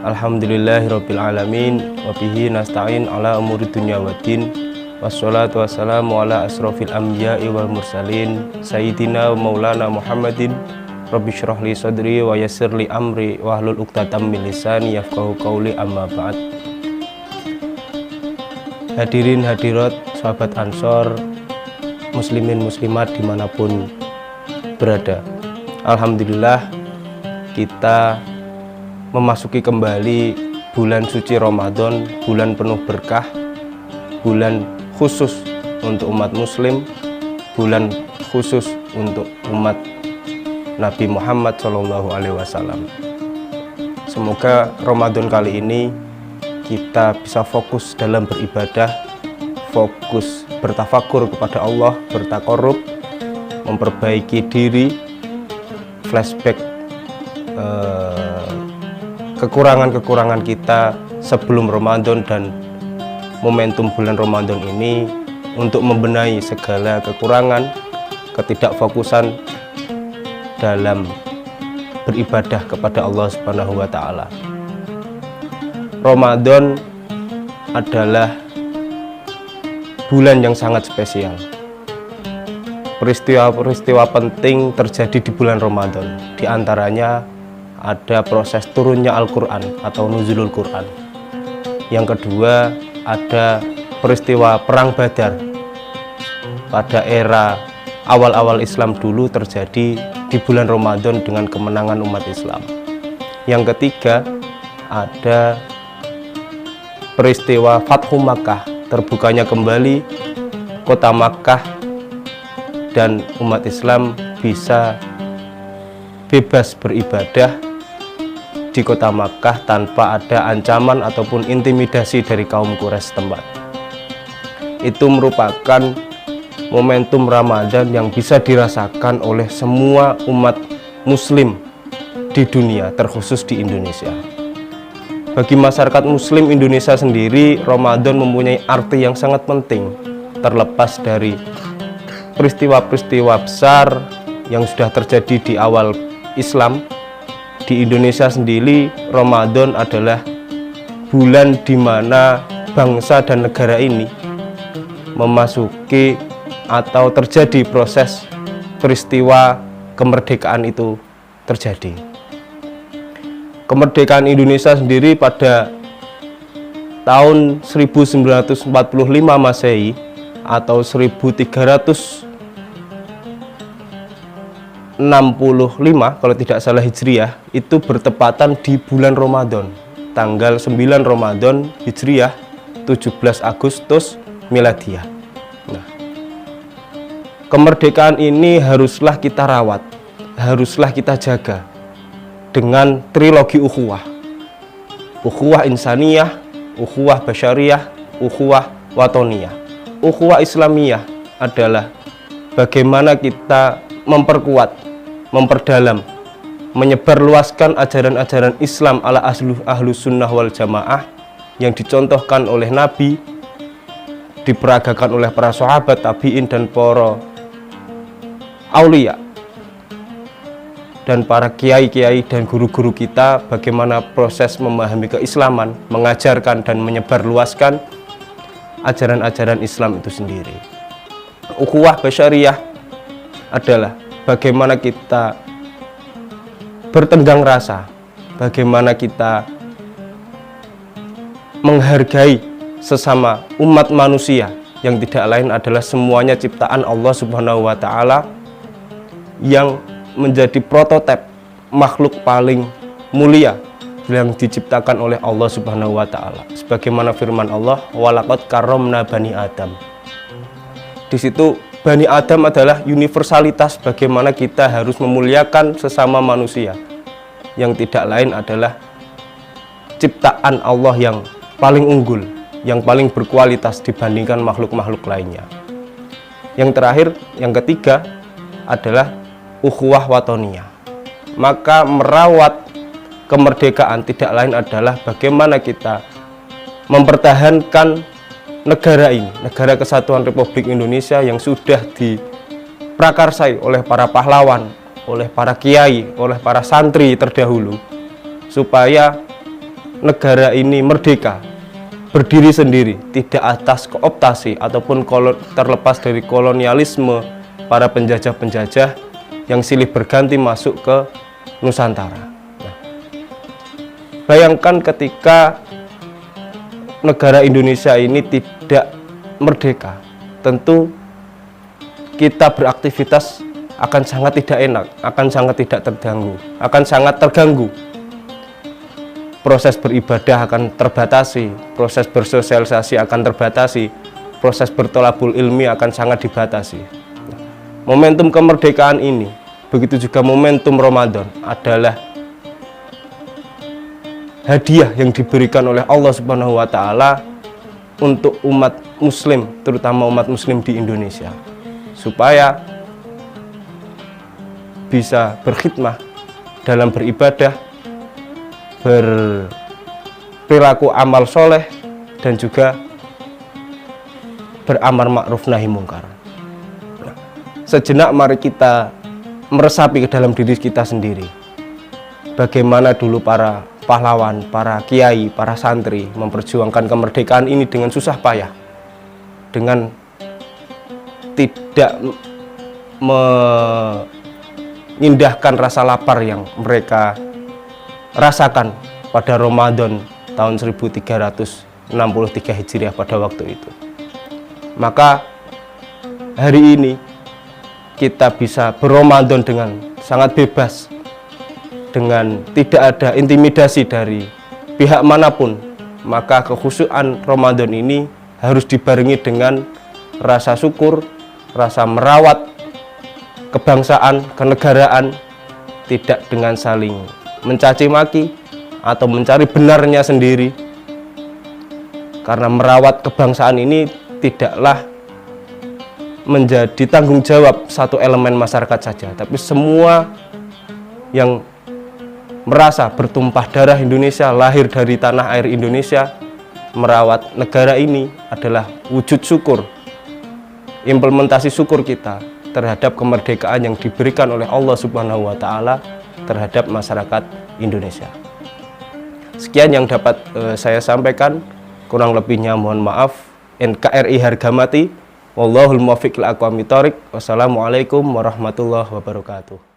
Alhamdulillahirabbil alamin wa bihi nasta'in ala umuri dunya waddin. Wassalatu wassalamu ala asrofil anbiya'i wal mursalin sayyidina wa maulana Muhammadin. Rabbi shrah li sadri wa yassir li amri wa hlul 'uqdatam min lisani yafqahu qawli, amma ba'd. Hadirin hadirat sahabat Ansor, muslimin muslimat dimanapun berada, alhamdulillah kita memasuki kembali bulan suci Ramadan, bulan penuh berkah, bulan khusus untuk umat muslim, bulan khusus untuk umat Nabi Muhammad SAW. Semoga Ramadan kali ini kita bisa fokus dalam beribadah, fokus bertafakur kepada Allah, bertakorup, memperbaiki diri, flashback kekurangan-kekurangan kita sebelum Ramadan dan momentum bulan Ramadan ini untuk membenahi segala kekurangan, ketidakfokusan dalam beribadah kepada Allah Subhanahu wa Ta'ala. Ramadan adalah bulan yang sangat spesial. Peristiwa-peristiwa penting terjadi di bulan Ramadan. Di antaranya ada proses turunnya Al-Quran atau nuzulul Quran. Yang kedua, ada peristiwa Perang Badar. Pada era awal-awal Islam dulu terjadi di bulan Ramadan dengan kemenangan umat Islam. Yang ketiga, ada peristiwa Fathu Makkah, terbukanya kembali kota Makkah, dan umat Islam bisa bebas beribadah di kota Makkah tanpa ada ancaman ataupun intimidasi dari kaum Quraisy setempat. Itu merupakan momentum Ramadan yang bisa dirasakan oleh semua umat muslim di dunia, terkhusus di Indonesia. Bagi masyarakat muslim Indonesia sendiri, Ramadan mempunyai arti yang sangat penting, terlepas dari peristiwa-peristiwa besar yang sudah terjadi di awal Islam. Di Indonesia sendiri, Ramadan adalah bulan di mana bangsa dan negara ini memasuki atau terjadi proses peristiwa kemerdekaan itu terjadi. Kemerdekaan Indonesia sendiri pada tahun 1945 Masehi atau 1365 kalau tidak salah Hijriah, itu bertepatan di bulan Ramadan, tanggal 9 Ramadan Hijriah, 17 Agustus Miladiah. Nah, kemerdekaan ini haruslah kita rawat, haruslah kita jaga dengan trilogi ukhuwah. Ukhuwah insaniyah, ukhuwah basyariyah, ukhuwah watoniyah. Ukhuwah Islamiyah adalah bagaimana kita memperkuat, memperdalam, menyebarluaskan ajaran-ajaran Islam ala ahlus sunnah wal jamaah yang dicontohkan oleh Nabi, diperagakan oleh para sahabat, tabi'in, dan para aulia, dan para kiai-kiai dan guru-guru kita, bagaimana proses memahami keislaman, mengajarkan dan menyebarluaskan ajaran-ajaran Islam itu sendiri. Ukhuwah basyariyah adalah bagaimana kita bertenggang rasa, bagaimana kita menghargai sesama umat manusia yang tidak lain adalah semuanya ciptaan Allah Subhanahu wa Ta'ala, yang menjadi prototipe makhluk paling mulia yang diciptakan oleh Allah Subhanahu wa Ta'ala. Sebagaimana firman Allah, walaqad karramna bani Adam. Di situ Bani Adam adalah universalitas bagaimana kita harus memuliakan sesama manusia, yang tidak lain adalah ciptaan Allah yang paling unggul, yang paling berkualitas dibandingkan makhluk-makhluk lainnya. Yang terakhir, yang ketiga adalah ukhuwah watoniyah. Maka merawat kemerdekaan tidak lain adalah bagaimana kita mempertahankan negara ini, Negara Kesatuan Republik Indonesia yang sudah diprakarsai oleh para pahlawan, oleh para kiai, oleh para santri terdahulu, supaya negara ini merdeka, berdiri sendiri, tidak atas kooptasi ataupun terlepas dari kolonialisme para penjajah-penjajah yang silih berganti masuk ke Nusantara. Nah, bayangkan ketika negara Indonesia ini tidak merdeka, tentu kita beraktivitas akan sangat tidak enak, akan sangat tidak terganggu, akan sangat terganggu. Proses beribadah akan terbatasi, proses bersosialisasi akan terbatasi, proses bertolabul ilmi akan sangat dibatasi. Momentum kemerdekaan ini, begitu juga momentum Ramadan, adalah hadiah yang diberikan oleh Allah Subhanahu wa Ta'ala untuk umat Muslim, terutama umat Muslim di Indonesia, supaya bisa berkhidmah dalam beribadah, berperilaku amal soleh, dan juga beramar ma'ruf nahi mungkar. Sejenak mari kita meresapi ke dalam diri kita sendiri, bagaimana dulu para pahlawan, para kiai, para santri memperjuangkan kemerdekaan ini dengan susah payah, dengan tidak mengindahkan rasa lapar yang mereka rasakan pada Ramadan tahun 1363 Hijriah pada waktu itu. Maka hari ini kita bisa berRamadan dengan sangat bebas, dengan tidak ada intimidasi dari pihak manapun. Maka kekhusyuan Ramadan ini harus dibarengi dengan rasa syukur, rasa merawat kebangsaan, kenegaraan, tidak dengan saling mencaci maki atau mencari benarnya sendiri. Karena merawat kebangsaan ini tidaklah menjadi tanggung jawab satu elemen masyarakat saja, tapi semua yang merasa bertumpah darah Indonesia, lahir dari tanah air Indonesia, merawat negara ini adalah wujud syukur, implementasi syukur kita terhadap kemerdekaan yang diberikan oleh Allah Subhanahu wa Ta'ala terhadap masyarakat Indonesia. Sekian yang dapat saya sampaikan, kurang lebihnya mohon maaf. NKRI harga mati. Wallahul muwaffiq ila aqwamit thoriq. Wassalamualaikum warahmatullahi wabarakatuh.